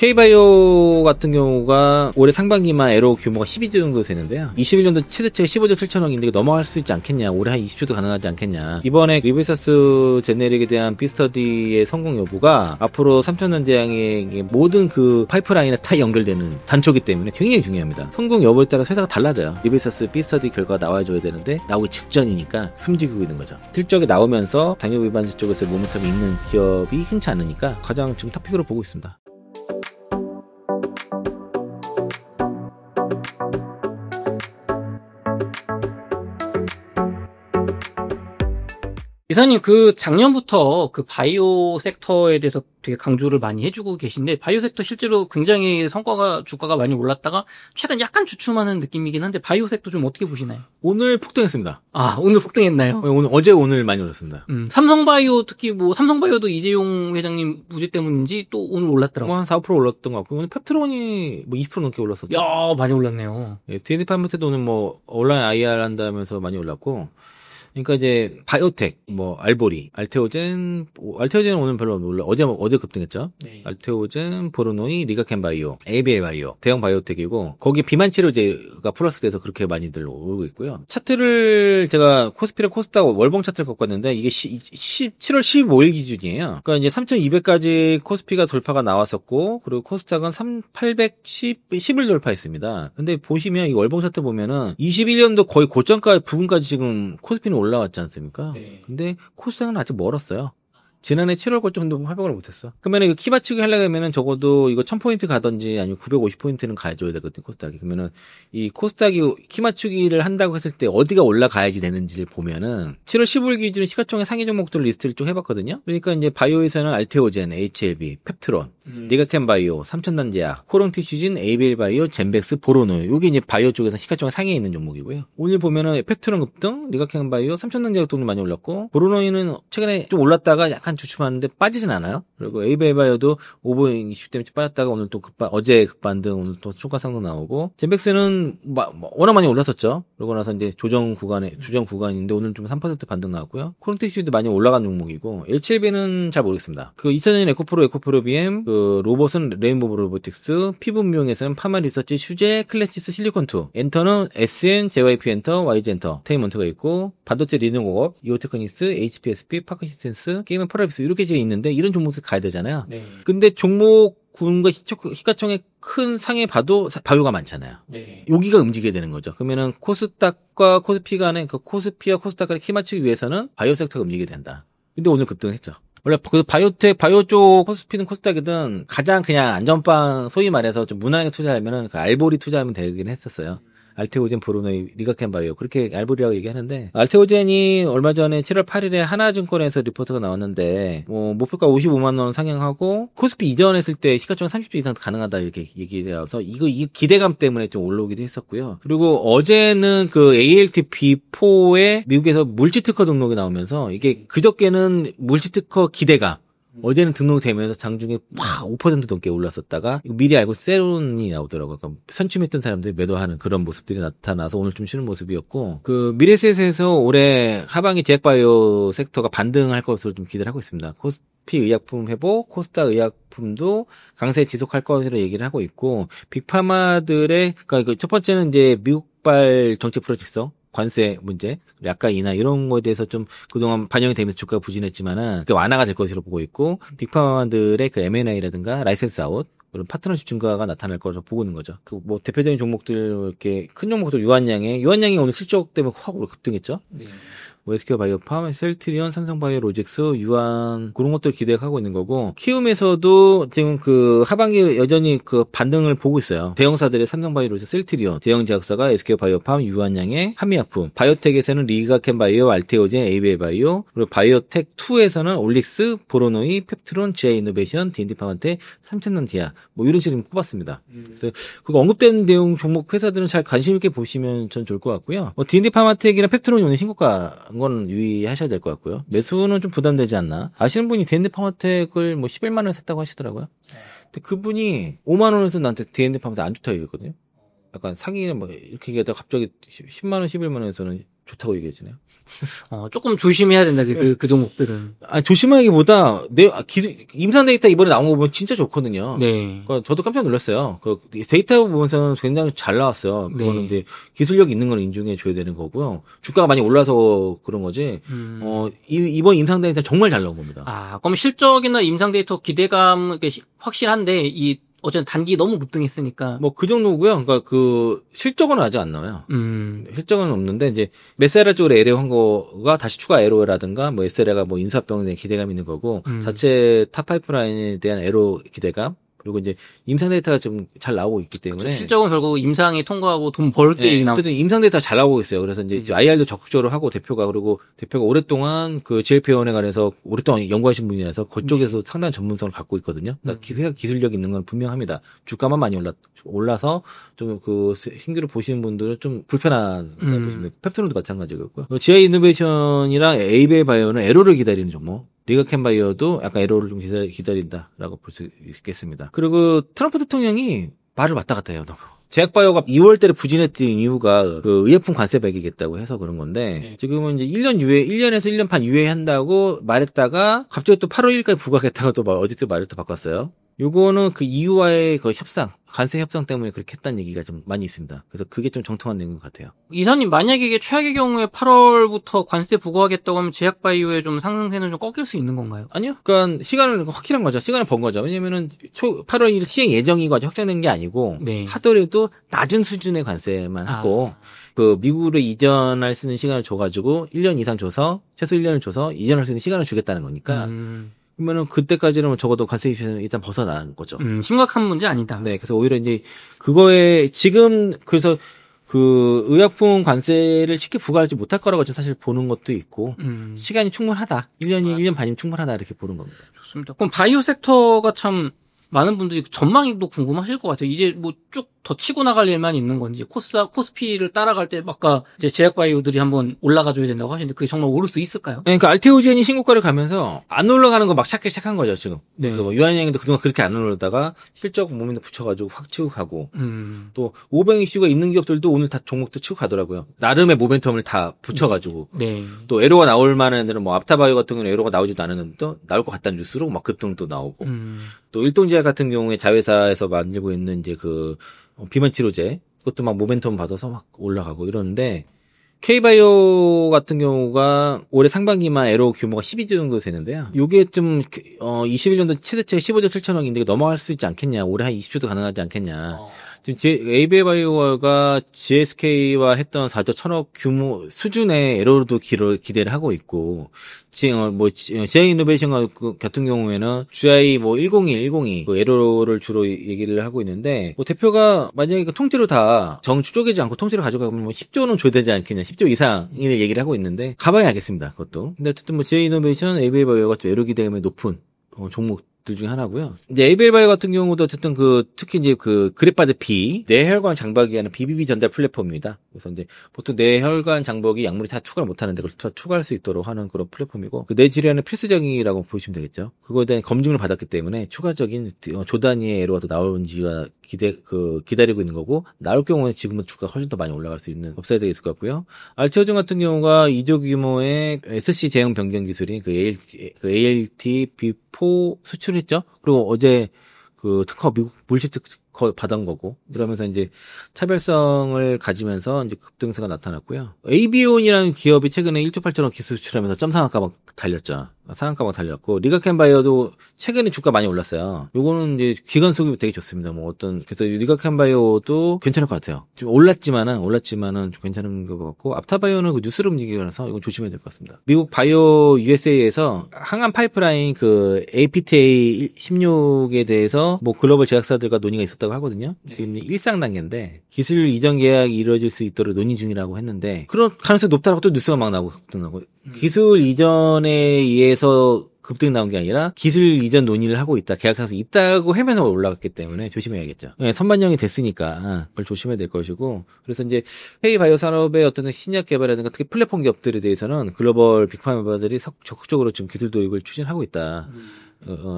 K바이오 같은 경우가 올해 상반기만 에로 규모가 12조 정도 되는데요. 21년도 최대치가 15조 7천억인데 넘어갈 수 있지 않겠냐. 올해 한 20조도 가능하지 않겠냐. 이번에 리베서스 제네릭에 대한 비스터디의 성공 여부가 앞으로 3천년 대항의 모든 그 파이프라인에 다 연결되는 단초기 때문에 굉장히 중요합니다. 성공 여부에 따라 회사가 달라져요. 리베서스 비스터디 결과가 나와줘야 되는데 나오기 직전이니까 숨지고 있는 거죠. 실적이 나오면서 당뇨 위반제 쪽에서 모멘텀이 있는 기업이 흔치 않으니까 가장 지금 탑픽으로 보고 있습니다. 이사님, 그 작년부터 그 바이오 섹터에 대해서 되게 강조를 많이 해주고 계신데, 바이오 сек터 실제로 굉장히 주가가 많이 올랐다가 최근 약간 주춤하는 느낌이긴 한데, 바이오 섹터 좀 어떻게 보시나요? 오늘 폭등했습니다. 아, 오늘 폭등했나요? 오늘 많이 올랐습니다. 삼성바이오, 특히 삼성바이오도 이재용 회장님 부재 때문인지 또 오늘 올랐더라고요. 한 4~5% 올랐던 것 같고, 오늘 펩트론이 20% 넘게 올랐었죠. 야, 많이 올랐네요. 예, D&D 파마테도 오늘 온라인 IR 한다면서 많이 올랐고, 그러니까 이제 바이오텍, 알보리, 알테오젠은 오늘 별로 안 올라. 어제 급등했죠. 네. 알테오젠, 보르노이, 리가켄바이오, ABL 바이오, 대형 바이오텍이고 거기 비만 치료제가 플러스돼서 그렇게 많이들 오르고 있고요. 차트를 제가 코스피랑 코스닥 월봉 차트를 갖고 왔는데 이게 7월 15일 기준이에요. 그러니까 이제 3,200까지 코스피가 돌파가 나왔었고 그리고 코스닥은 810을 돌파했습니다. 근데 보시면 이 월봉 차트 보면은 21년도 거의 부근까지 지금 코스피는 올라왔지 않습니까? 네. 근데 코스닥은 아직 멀었어요. 지난해 7월 걸 정도 회복을 못했어. 그러면 이거 키 맞추기 하려면 적어도 이거 1000포인트 가든지 아니면 950포인트는 가줘야 되거든, 코스닥이. 그러면은 이 코스닥이 키 맞추기를 한다고 했을 때 어디가 올라가야지 되는지를 보면은 7월 15일 기준 시가총액 상위 종목들 리스트를 좀 해봤거든요. 그러니까 이제 바이오에서는 알테오젠, HLB, 펩트론, 리가켄 바이오, 삼천단제약, 코롱티슈진, 에이벨 바이오, 젠백스, 보로노. 요게 이제 바이오 쪽에서 시가총액 상위에 있는 종목이고요. 오늘 보면은 펩트론 급등, 리가켄 바이오, 삼천단제약 돈이 많이 올랐고, 보로노이는 최근에 좀 올랐다가 약간 주춤하는데 빠지진 않아요. 그리고 에이벨 바이오도 오버행 이슈 때문에 빠졌다가 오늘 또 어제 급반등, 오늘 또 추가상도 나오고, 젠백스는 워낙 많이 올랐었죠. 그러고 나서 이제 조정 구간인데 오늘 좀 3% 반등 나왔고요. 코롱티슈도 많이 올라간 종목이고, HLB는 잘 모르겠습니다. 그 2000년 에코프로 BM, 그 로봇은 레인보우 로보틱스, 피부 미용에서는 파마 리서치, 슈제, 클래시스, 실리콘2, 엔터는 SN, JYP 엔터, YG 엔터, 테이먼트가 있고, 반도체 리노공업, 이오테크닉스, HPSP, 파크시스템스, 게임은 펄라비스 이렇게 있는데 이런 종목들 가야 되잖아요. 네. 근데 종목 군과 시가총액 큰 상에 봐도 바이오가 많잖아요. 네. 여기가 움직여야 되는 거죠. 그러면은 코스닥과 코스피 간에 그 코스피와 코스닥 간에 키 맞추기 위해서는 바이오 섹터가 움직여야 된다. 근데 오늘 급등했죠. 원래 그 바이오 쪽 코스피든 코스닥이든 가장 그냥 안전빵 소위 말해서 좀 무난하게 투자하면은 그 알보리 투자하면 되긴 했었어요. 알테오젠, 보르노이, 리가켄 바이오 그렇게 알보리라고 얘기하는데 알테오젠이 얼마 전에 7월 8일에 하나증권에서 리포트가 나왔는데 목표가 55만 원 상향하고 코스피 이전했을 때 시가총액 30조 이상 가능하다 이렇게 얘기라서 이거 기대감 때문에 좀 올라오기도 했었고요. 그리고 어제는 그 ALT-B4에 미국에서 물질 특허 등록이 나오면서 이게 그저께는 물질 특허 기대감 어제는 등록되면서 장중에 막 5% 넘게 올랐었다가 미리 알고 세론이 나오더라고요. 그러니까 선춤했던 사람들이 매도하는 그런 모습들이 나타나서 오늘 좀 쉬는 모습이었고 그 미래셋에서 올해 하반기 제약바이오 섹터가 반등할 것으로 좀 기대를 하고 있습니다. 코스피 의약품 회복, 코스닥 의약품도 강세 지속할 것으로 얘기를 하고 있고 빅파마들의 그러니까 첫 번째는 이제 미국발 정책 프로젝트 관세 문제, 약가 인하 이런 거에 대해서 좀 그동안 반영이 되면서 주가가 부진했지만은 완화가 될 것으로 보고 있고 빅파마들의 그 M&A라든가 라이센스 아웃 그런 파트너십 증가가 나타날 거로 보고 있는 거죠. 그 대표적인 종목들 이렇게 큰 종목들 유한양이 오늘 실적 때문에 확 급등했죠. 네. SK 바이오팜, 셀트리온, 삼성바이오 로직스, 유한 그런 것들 기대하고 있는 거고 키움에서도 지금 그 하반기 여전히 그 반등을 보고 있어요. 대형사들의 삼성바이오 로직스, 셀트리온, 대형 제약사가 SK 바이오팜, 유한양의 한미약품, 바이오텍에서는 리가켄 바이오, 알테오젠, 에이벨 바이오, 그리고 바이오텍 2에서는 올릭스, 보로노이, 펩트론, 지아 이노베이션, D&D 파마테, 삼천단제약 이런 식으로 꼽았습니다. 그래서 그거 언급된 내용 종목 회사들은 잘 관심 있게 보시면 전 좋을 것 같고요. D&D 파마텍이나 펩트론이 오늘 신고가 건 유의하셔야 될 것 같고요. 매수는 좀 부담되지 않나. 아시는 분이 D&D 파마텍을 11만 원에 샀다고 하시더라고요. 근데 그분이 5만 원에서 나한테 D&D 파마텍 안 좋다고 얘기했거든요. 약간 사기는 이렇게 얘기하다가 갑자기 10만 원, 11만 원에서는 좋다고 얘기해주네요. 조금 조심해야 된다, 그 종목들은. 조심하기보다, 임상 데이터 이번에 나온 거 보면 진짜 좋거든요. 네. 그러니까 저도 깜짝 놀랐어요. 데이터 보면서는 굉장히 잘 나왔어요. 그거는 네. 이제 기술력 있는 건 인정해 줘야 되는 거고요. 주가가 많이 올라서 그런 거지, 이번 임상 데이터 정말 잘 나온 겁니다. 그럼 실적이나 임상 데이터 기대감 확실한데, 어쨌든 단기 너무 무등했으니까. 뭐 그 정도고요. 그러니까 실적은 아직 안 나와요. 실적은 없는데 이제 메세라 쪽으로 LA 한 거가 다시 추가 에로라든가 뭐 에세라가 뭐 인수합병에 대한 기대감이 있는 거고 자체 탑 파이프라인에 대한 에로 기대감 그리고 이제 임상 데이터가 좀 잘 나오고 있기 때문에 그렇죠. 실적은 결국 임상이 통과하고 돈 벌 때 어쨌든 임상 데이터가 잘 나오고 있어요. 그래서 이제 IR도 적극적으로 하고 그리고 대표가 오랫동안 그 GLP-1에 관해서 오랫동안 연구하신 분이라서 그쪽에서 상당한 전문성을 갖고 있거든요. 그러니까 기술력 있는 건 분명합니다. 주가만 많이 올라서 좀 신규를 보시는 분들은 좀 불편한 보시면 돼요. 펩틴도 마찬가지고요. GI 이노베이션이랑 에이벨 바이오는 에로를 기다리는 종목. 리가켄 바이오도 약간 에로를 좀 기다린다라고 볼 수 있겠습니다. 그리고 트럼프 대통령이 말을 왔다 갔다 해요. 제약바이오가 2월 달에 부진했던 이유가 의약품 관세 매기겠다고 해서 그런 건데 지금은 이제 1년에서 1년 반 유예한다고 말했다가 갑자기 또 8월 1일까지 부과하겠다고 또 어제 또 말을 또 바꿨어요. 요거는 그 EU와의 관세 협상 때문에 그렇게 했다는 얘기가 좀 많이 있습니다. 그래서 그게 좀 정통한 내용 것 같아요. 이사님, 만약에 이게 최악의 경우에 8월부터 관세 부과하겠다고 하면 제약바이오의 좀 상승세는 좀 꺾일 수 있는 건가요? 아니요. 그러니까 시간을 확실한 거죠. 시간을 번 거죠. 왜냐면은 8월 1일 시행 예정이고 아직 확정된 게 아니고 하더라도 낮은 수준의 관세만 하고 미국으로 이전할 수 있는 시간을 줘가지고 1년 이상 줘서 최소 1년을 줘서 이전할 수 있는 시간을 주겠다는 거니까 그러면은 그때까지는 적어도 관세 이슈에서 일단 벗어난 거죠. 심각한 문제 아니다. 네, 그래서 오히려 이제 그거에 지금 그래서 의약품 관세를 쉽게 부과하지 못할 거라고 좀 사실 보는 것도 있고 시간이 충분하다. 1년 반이면 충분하다 이렇게 보는 겁니다. 좋습니다. 그럼 바이오 섹터가 참 많은 분들이 전망이 또 궁금하실 것 같아요. 이제 뭐 쭉 더 치고 나갈 일만 있는 건지 코스피를 따라갈 때 아까 이제 제약바이오들이 한번 올라가줘야 된다고 하시는데 그게 정말 오를 수 있을까요? 네, 그러니까 알테오젠이 신고가를 가면서 안 올라가는 거 막 찾기 시작한 거죠 지금. 네. 유한양도 그동안 그렇게 안 올라다가 실적 모멘트 붙여가지고 확 치고 가고 또 오병 이슈가 있는 기업들도 오늘 다 종목도 치고 가더라고요. 나름의 모멘텀을 다 붙여가지고. 또 에로가 나올 만한 애들은 뭐 앞타바이오 같은 경우는 에로가 나오지도 않았는데 또 나올 것 같다는 뉴스로 막 급등도 나오고. 또 일동제약 같은 경우에 자회사에서 만들고 있는 이제 비만 치료제 그것도 막 모멘텀 받아서 막 올라가고 이러는데 K바이오 같은 경우가 올해 상반기만 에로 규모가 12조 정도 되는데요. 요게 좀 21년도 최대치가 15조 7천억인데 넘어갈 수 있지 않겠냐. 올해 한 20조도 가능하지 않겠냐. 지금 에이벨바이오가 GSK와 했던 4조 1천억 규모 수준의 에로도 기대를 하고 있고 지금 GI 이노베이션 같은 경우에는 GI 102 에로를 주로 얘기를 하고 있는데 대표가 만약에 통째로 다 쪼개지 않고 통째로 가져가면 10조는 줘야 되지 않겠냐. 10조 이상을 얘기를 하고 있는데 가봐야 알겠습니다. 그것도. 근데 어쨌든 GI 이노베이션, 에이벨바이오가 좀 에로 기대감이 높은 종목들 중에 하나고요. 이제 에이벨바이오 같은 경우도 어쨌든 특히 이제 그래파드 B 뇌혈관 장박이 하는 BBB 전달 플랫폼입니다. 그래서 이제 보통 뇌혈관 장박이 약물이 다 추가를 못 하는데 그걸 추가할 수 있도록 하는 그런 플랫폼이고 뇌 질환의 필수적이라고 보시면 되겠죠. 그거에 대한 검증을 받았기 때문에 추가적인 조 단위의 에로가 또 나올지가 기다리고 있는 거고 나올 경우에 지금은 주가가 훨씬 더 많이 올라갈 수 있는 업사이드가 있을 것 같고요. 알테오젠 같은 경우가 2조 규모의 SC 제형 변경 기술인 ALT B4 수출했죠. 그리고 어제 특허 미국 물질 특허 받은 거고 이러면서 이제 차별성을 가지면서 이제 급등세가 나타났고요. 에이비온이라는 기업이 최근에 1조 8천억 기술 수출하면서 점상한가 막 달렸죠. 상한가 막 달렸고 리가켄 바이오도 최근에 주가 많이 올랐어요. 요거는 이제 기관 수급이 되게 좋습니다. 그래서 리가켄 바이오도 괜찮을 것 같아요. 좀 올랐지만은 좀 괜찮은 것 같고 앞타바이오는 뉴스로 움직이면서 이건 조심해야 될 것 같습니다. 미국 바이오 USA에서 항암 파이프라인 APTA 16에 대해서 글로벌 제약사들과 논의가 있었다고 하거든요. 지금 일상 단계인데 기술 이전 계약이 이루어질 수 있도록 논의 중이라고 했는데 그런 가능성이 높다라고 또 뉴스가 막 나오고 급등하고 기술 이전에 의해서 급등이 나온 게 아니라 기술 이전 논의를 하고 있다. 계약해서 있다고 하면서 올라갔기 때문에 조심해야겠죠. 네, 선반영이 됐으니까 그걸 조심해야 될 것이고 그래서 이제 K바이오 산업의 어떤 신약 개발이라든가 특히 플랫폼 기업들에 대해서는 글로벌 빅파마들이 적극적으로 지금 기술 도입을 추진하고 있다.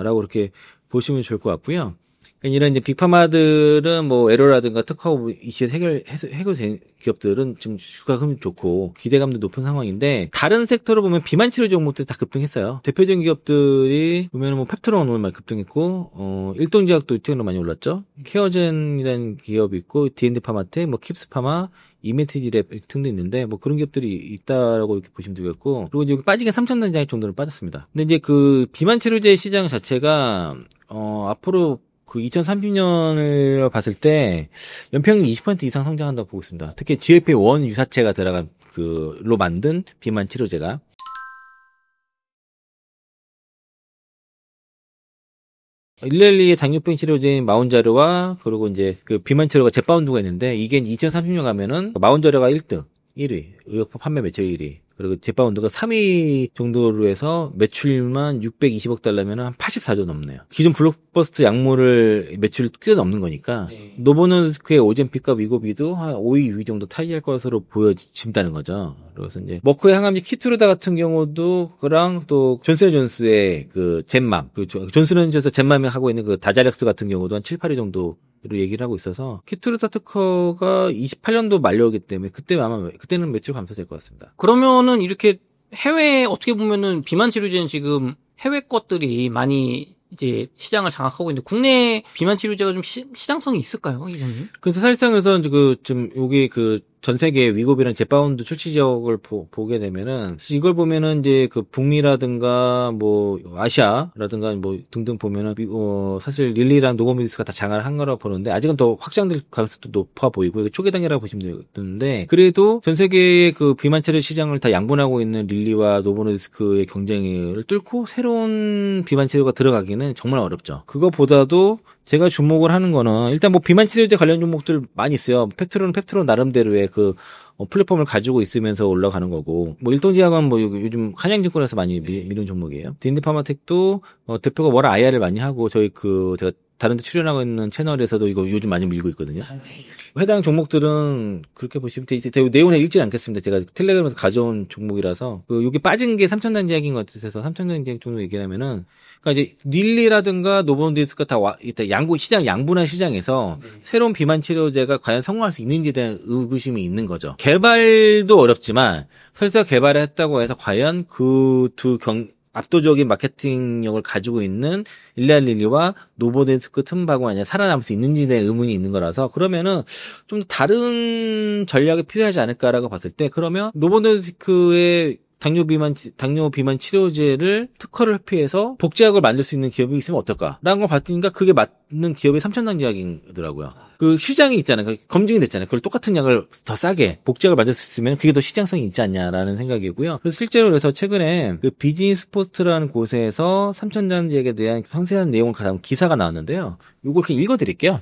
라고 그렇게 보시면 좋을 것 같고요. 그러니까 이런 이제 빅파마들은 뭐 에러라든가 특허 이슈에 해결된 기업들은 지금 주가 흐름이 좋고 기대감도 높은 상황인데 다른 섹터로 보면 비만 치료 종목들이 다 급등했어요. 대표적인 기업들이 보면은 뭐 펩트론 오늘 많이 급등했고 일동제약도 최근에 많이 올랐죠. 케어젠이라는 기업이 있고 D&D 파마텍, 뭐 킵스파마, 이메티디랩 등도 있는데 뭐 그런 기업들이 있다라고 이렇게 보시면 되겠고 그리고 이제 빠지게 3,000단자의 정도는 빠졌습니다. 근데 이제 그 비만 치료제 시장 자체가 앞으로 그 2030년을 봤을 때 연평균 20% 이상 성장한다고 보고 있습니다. 특히 GLP-1 유사체가 들어간 그로 만든 비만 치료제가 일렐리의 당뇨병 치료제인 마운자르와 그리고 이제 그 비만 치료가 제파운드가 있는데 이게 2030년 가면은 마운자르가 1등, 1위, 의약품 판매 매출 1위. 그리고 제파운드가 3위 정도로 해서 매출만 620억 달러면 한 84조 넘네요. 기존 블록버스터 약물을 매출을 뛰어넘는 거니까 네. 노보노디스크의 오젬픽과 위고비도 한 5위, 6위 정도 타이할 것으로 보여진다는 거죠. 그래서 이제 머크의 항암제 키트루다 같은 경우도 그랑 또 존슨앤존스의 그 젠맘, 그 존슨앤존스 젠맘이 하고 있는 그 다자렉스 같은 경우도 한 7, 8위 정도 로 얘기를 하고 있어서 키트루다 특허가 28년도 만료이기 때문에 그때는 매출 감소될 것 같습니다. 그러면은 이렇게 해외 어떻게 보면은 비만 치료제는 지금 해외 것들이 많이 이제 시장을 장악하고 있는데 국내 비만 치료제가 좀 시장성이 있을까요, 이사님? 그래서 사실상에서 좀 여기 그 전 세계 위고비랑 제파운드 출시 지역을 보게 되면은 이걸 보면은 이제 그 북미라든가 뭐 아시아라든가 뭐 등등 보면은 사실 릴리랑 노보노디스크가 다 장악을 한 거라고 보는데 아직은 더 확장될 가능성도 높아 보이고 이거 초기 단계라고 보시면 되는데 그래도 전 세계의 그 비만 치료 시장을 다 양분하고 있는 릴리와 노보노디스크의 경쟁을 뚫고 새로운 비만 치료가 들어가기는 정말 어렵죠. 그거보다도 제가 주목을 하는 거는 일단 뭐 비만 치료제 관련 종목들 많이 있어요. 펩트론 나름대로의 그 플랫폼을 가지고 있으면서 올라가는 거고 뭐 일동제약은 뭐 요즘 한양증권에서 많이 미는 종목이에요. D&D 파마텍도 대표가 워낙 IR을 많이 하고 저희 제가 다른 데 출연하고 있는 채널에서도 이거 요즘 많이 밀고 있거든요. 해당 종목들은 그렇게 보시면 내용을 읽지 않겠습니다. 제가 텔레그램에서 가져온 종목이라서 여기 빠진 게 3,000단지약인 것 같아서 3,000단지약 정도 얘기를 하면은 그러니까 이제 릴리라든가 노보노디스크가 다 양분한 시장에서 새로운 비만 치료제가 과연 성공할 수 있는지에 대한 의구심이 있는 거죠. 개발도 어렵지만 설사 개발을 했다고 해서 과연 그 압도적인 마케팅력을 가지고 있는 일리와 노보노디스크 틈바구 안에 살아남을 수 있는지에 대한 의문이 있는 거라서 그러면은 좀 다른 전략이 필요하지 않을까라고 봤을 때 그러면 노보노디스크의 당뇨 비만 치료제를 특허를 회피해서 복제약을 만들 수 있는 기업이 있으면 어떨까라는 걸 봤으니까 그게 맞는 기업이 3,000단지약이더라고요. 그 시장이 있잖아요. 검증이 됐잖아요. 그걸 똑같은 약을 더 싸게 복제약을 만들 수 있으면 그게 더 시장성이 있지 않냐라는 생각이고요. 그래서 실제로 그래서 최근에 그 비즈니스포스트라는 곳에서 3,000단지약에 대한 상세한 내용을 가진 기사가 나왔는데요. 이걸 그냥 읽어드릴게요.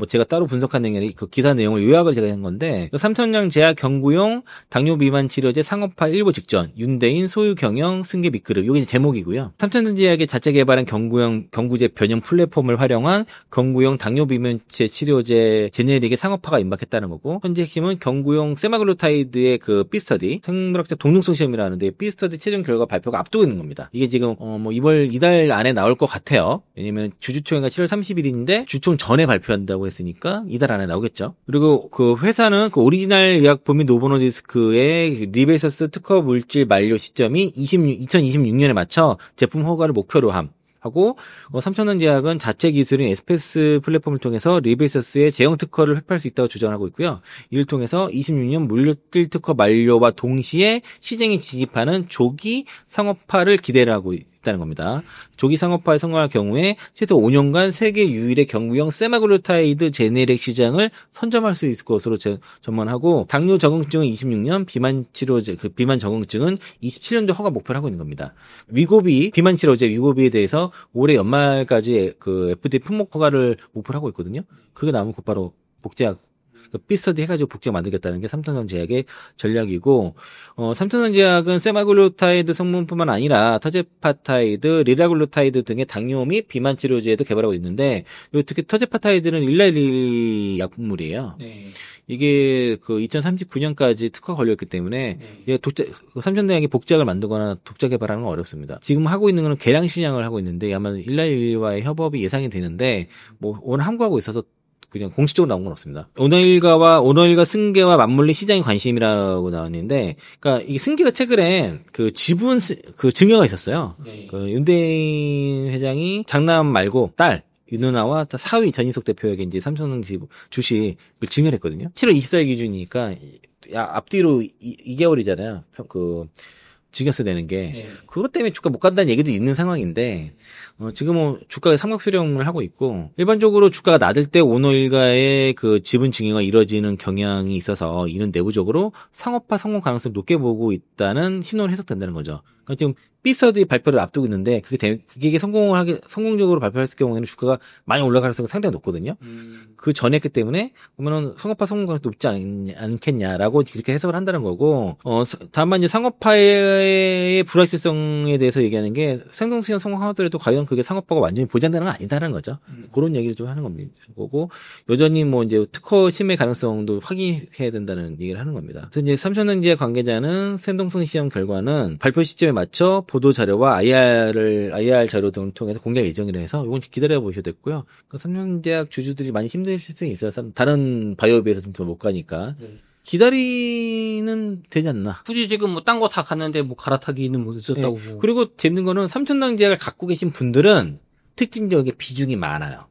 제가 따로 분석한 내용이 그 기사 내용을 요약을 제가 한 건데, 3,000장 제약 경구용 당뇨 비만 치료제 상업화 일부 직전, 윤대인 소유 경영 승계 밑그룹. 요게 제목이고요. 3,000장 제약이 자체 개발한 경구제 변형 플랫폼을 활용한 경구용 당뇨 비만 치료제 제네릭의 상업화가 임박했다는 거고, 현재 핵심은 경구용 세마글루타이드의 그 B스터디, 생물학적 동능성 시험이라는데 B스터디 최종 결과 발표가 앞두고 있는 겁니다. 이게 지금 이달 안에 나올 것 같아요. 왜냐면 주주총회가 7월 30일인데 주총 전에 발표한다고 했으니까 이달 안에 나오겠죠. 그리고 그 회사는 그 오리지널 의약품인 노보노디스크의 리베이서스 특허 물질 만료 시점인 2026년에 맞춰 제품 허가를 목표로 하고 3,000원 제약은 자체 기술인 에스페스 플랫폼을 통해서 리베이서스의 제형 특허를 회피할 수 있다고 주장하고 있고요. 이를 통해서 26년 물질 특허 만료와 동시에 시장에 진입하는 조기 상업화를 기대를 하고 있다는 겁니다. 조기 상업화에 성공할 경우에 최소 5년간 세계 유일의 경구용 세마글루타이드 제네릭 시장을 선점할 수 있을 것으로 전망하고 당뇨 적응증은 26년, 비만 치료제 비만 적응증은 27년도 허가 목표를 하고 있는 겁니다. 비만 치료제 위고비에 대해서 올해 연말까지 그 FDA 품목 허가를 목표를 하고 있거든요. 그게 나오면 곧바로 복제약 그 삐스터디 해가지고 복제가 만들겠다는 게 삼성전자제약의 전략이고, 삼성전자제약은 세마글루타이드 성분뿐만 아니라 터제파타이드, 리라글루타이드 등의 당뇨 및 비만 치료제도 개발하고 있는데, 특히 터제파타이드는 일라일리 약물이에요. 네. 이게 그 2039년까지 특허 걸렸기 때문에 이게 삼성전자약이 복제약을 만들거나 독자 개발하는 건 어렵습니다. 지금 하고 있는 거는 계량 시장을 하고 있는데 아마 일라일리와의 협업이 예상이 되는데 뭐 오늘 함구하고 있어서 그냥 공식적으로 나온 건 없습니다. 오너일과 승계와 맞물린 시장의 관심이라고 나왔는데, 그러니까 이 승계가 최근에 그 지분 그 증여가 있었어요. 네. 그 윤대인 회장이 장남 말고 딸 윤누나와 사위 전인석 대표에게 이제 삼성 주식을 증여했거든요. 7월 24일 기준이니까 앞뒤로 2개월이잖아요. 그 증여세 내는 게. 네. 그것 때문에 주가 못 간다는 얘기도 있는 상황인데 지금은 주가가 삼각수렴을 하고 있고 일반적으로 주가가 낮을 때 오너일가의 그 지분 증여가 이뤄지는 경향이 있어서 이는 내부적으로 상업화 성공 가능성을 높게 보고 있다는 신호를 해석된다는 거죠. 그러니까 지금 삐서드 발표를 앞두고 있는데 그게 성공적으로 발표했을 경우에는 주가가 많이 올라갈 가능성이 상당히 높거든요. 그 전에 했기 때문에 보면은 상업화 성공 가능성이 높지 않겠냐라고 그렇게 해석을 한다는 거고 다만 이제 상업화의 불확실성에 대해서 얘기하는 게 생동수연 성공하더라도 과연 그게 상업화가 완전히 보장되는 건 아니다라는 거죠. 그런 얘기를 좀 하는 겁니다. 거고 여전히 뭐 이제 특허 침해 가능성도 확인해야 된다는 얘기를 하는 겁니다. 그래서 이제 삼성전자 관계자는 생동성 시험 결과는 발표 시점에 맞춰 보도 자료와 IR 자료 등을 통해서 공개 예정이라 해서 이건 기다려 보셔도 됐고요. 그러니까 삼성전자약 주주들이 많이 힘드실 수 있어서 다른 바이오에 비해서 좀 더 못 가니까 기다리는 되지 않나. 굳이 지금 뭐 딴 거 다 갔는데 뭐 갈아타기는 못 했었다고. 네. 그리고 재밌는 거는 삼천당제약을 갖고 계신 분들은 특징적인 비중이 많아요.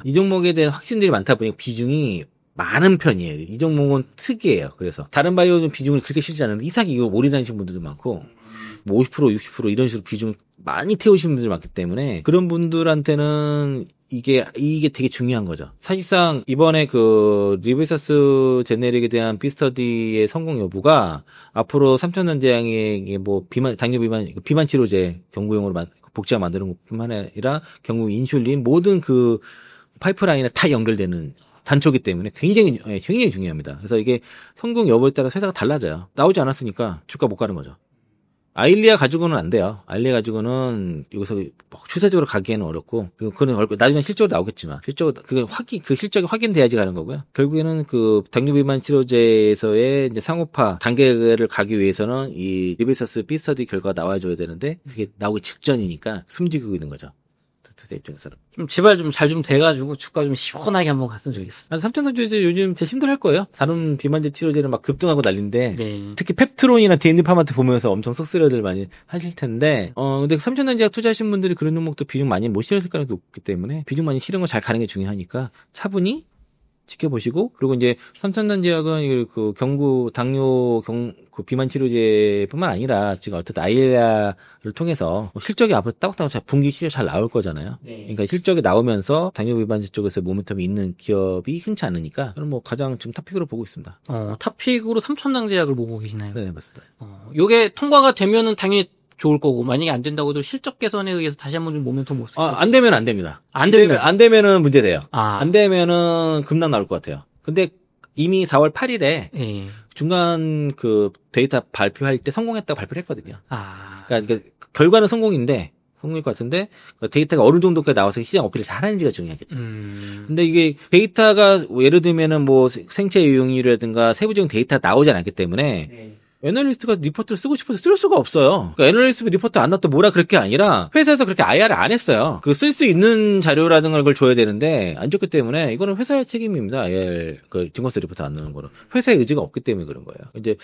이 종목에 대한 확신들이 많다 보니까 비중이 많은 편이에요. 이 종목은 특이해요. 그래서 다른 바이오는 비중을 그렇게 실지 않는데 이삭 이거 몰이다니신 분들도 많고 뭐 50%, 60% 이런 식으로 비중 많이 태우시는 분들이 많기 때문에 그런 분들한테는 이게 되게 중요한 거죠. 사실상 이번에 그 리베서스 제네릭에 대한 비스터디의 성공 여부가 앞으로 삼천전자약의 뭐 당뇨 비만 치료제 경구용으로 복제가 만드는 것뿐만 아니라 경구 인슐린 모든 그 파이프라인에 다 연결되는 단초기 때문에 굉장히 중요합니다. 그래서 이게 성공 여부에 따라 회사가 달라져요. 나오지 않았으니까 주가 못 가는 거죠. 아일리아 가지고는 안 돼요. 아일리아 가지고는 여기서 추세적으로 가기에는 어렵고, 그건 나중에 실적으로 나오겠지만, 그 실적이 확인돼야지 가는 거고요. 결국에는 그 당뇨 비만 치료제에서의 이제 상업화 단계를 가기 위해서는 이 리베서스 비스터디 결과가 나와줘야 되는데, 그게 나오기 직전이니까 숨지고 있는 거죠. 투자 입장에서는. 좀 제발 좀 잘 좀 돼가지고 주가 좀 시원하게 한번 갔으면 좋겠어. 삼천전자 요즘 진짜 힘들할 거예요. 다른 비만제 치료제는 막 급등하고 난리인데 특히 펩트론이나 DND파마트 보면서 엄청 속쓰려들 많이 하실 텐데 근데 삼천전자 투자하신 분들이 그런 종목도 비중 많이 못 실었을 가능성이 높기 때문에 비중 많이 실은 거 잘 가는 게 중요하니까 차분히 지켜보시고 그리고 이제 삼천전자약은 그 경구 당뇨 그 비만 치료제뿐만 아니라 지금 어쨌든 아일리아를 통해서 실적이 앞으로 따박따박 분기 실적 잘 나올 거잖아요. 그러니까 실적이 나오면서 당뇨 비만 쪽에서 모멘텀이 있는 기업이 흔치 않으니까 그럼 뭐 가장 지금 탑픽으로 보고 있습니다. 탑픽으로 삼천전자약을 보고 계시나요? 네, 맞습니다. 요게 통과가 되면은 당연히 좋을 거고 만약에 안 된다고 해도 실적 개선에 의해서 다시 한번 좀 모멘텀 못 쓸 안 되면 안 됩니다. 안 되면은 문제돼요. 안 되면은 급락 나올 것 같아요. 근데 이미 4월 8일에 중간 그 데이터 발표할 때 성공했다고 발표를 했거든요. 그러니까 결과는 성공일 것 같은데 데이터가 어느 정도까지 나와서 시장 어필을 잘하는지가 중요하겠죠. 근데 이게 데이터가 예를 들면은 뭐 생체 유용률이라든가 세부적인 데이터 나오지 않았기 때문에 애널리스트가 리포트를 쓰고 싶어서 쓸 수가 없어요. 그러니까 애널리스트 리포트 안 놨다 뭐라 그럴 게 아니라 회사에서 그렇게 IR을 안 했어요. 그 쓸 수 있는 자료라든가 걸 줘야 되는데 안 줬기 때문에 이거는 회사의 책임입니다. IR 그 증권세 리포트 안 넣는 거는 회사의 의지가 없기 때문에 그런 거예요. 이제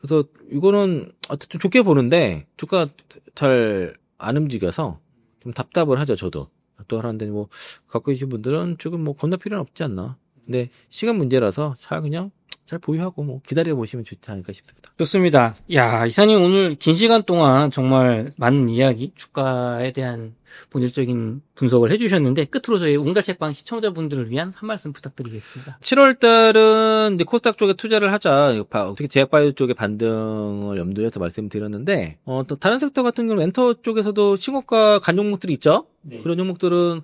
그래서 이거는 좀 좋게 보는데 주가 잘 안 움직여서 좀 답답을 하죠. 저도 또 하는데 뭐 갖고 계신 분들은 조금 뭐 겁날 필요는 없지 않나. 근데 시간 문제라서 그냥 잘 보유하고 뭐 기다려 보시면 좋지 않을까 싶습니다. 좋습니다. 야, 이사님 오늘 긴 시간 동안 정말 많은 이야기, 주가에 대한 본질적인 분석을 해주셨는데 끝으로 저희 웅달책방 시청자분들을 위한 한 말씀 부탁드리겠습니다. 7월 달은 이제 코스닥 쪽에 투자를 하자. 어떻게 제약바이오 쪽의 반등을 염두에 해서 말씀드렸는데 또 다른 섹터 같은 경우는 엔터 쪽에서도 신고가 간 종목들이 있죠. 그런 종목들은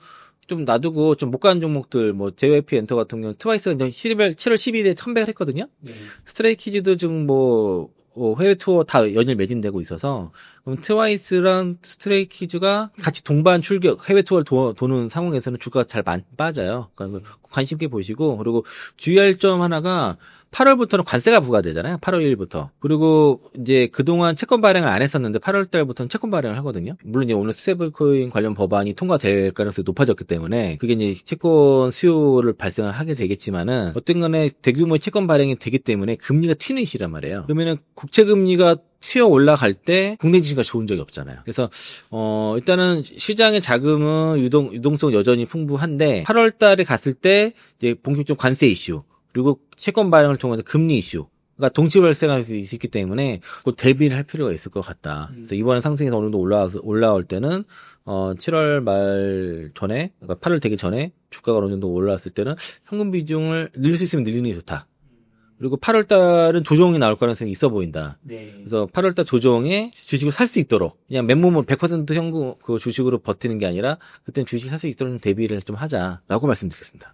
좀 놔두고 좀 못 가는 종목들 뭐 JYP 엔터 같은 경우는 트와이스가 이제 7월 12일에 컴백을 했거든요. 네. 스트레이키즈도 지금 뭐 해외 투어 다 연일 매진되고 있어서 그럼 트와이스랑 스트레이키즈가 같이 동반 출격 해외 투어를 도는 상황에서는 주가가 잘 빠져요. 그러니까 관심 있게 보시고 그리고 주의할 점 하나가 8월부터는 관세가 부과되잖아요. 8월 1일부터. 그리고 이제 그동안 채권 발행을 안 했었는데 8월 달부터는 채권 발행을 하거든요. 물론 이제 오늘 스테이블코인 관련 법안이 통과될 가능성이 높아졌기 때문에 그게 이제 채권 수요를 발생을 하게 되겠지만은 어떤 간에 대규모의 채권 발행이 되기 때문에 금리가 튀는 시란 말이에요. 그러면은 국채 금리가 튀어 올라갈 때 국내 증시가 좋은 적이 없잖아요. 그래서 일단은 시장의 자금은 유동성 여전히 풍부한데 8월 달에 갔을 때 이제 본격적으로 관세 이슈 그리고 채권 발행을 통해서 금리 이슈가 동시 발생할 수 있기 때문에 그걸 대비를 할 필요가 있을 것 같다. 그래서 이번에 상승해서 어느 정도 올라올 때는 7월 말 전에, 그러니까 8월 되기 전에 주가가 어느 정도 올라왔을 때는 현금 비중을 늘릴 수 있으면 늘리는 게 좋다. 그리고 8월 달은 조정이 나올 가능성이 있어 보인다. 네. 그래서 8월 달 조정에 주식을 살 수 있도록 그냥 맨몸으로 100% 현금 그 주식으로 버티는 게 아니라 그때는 주식 살 수 있도록 좀 대비를 좀 하자라고 말씀드리겠습니다.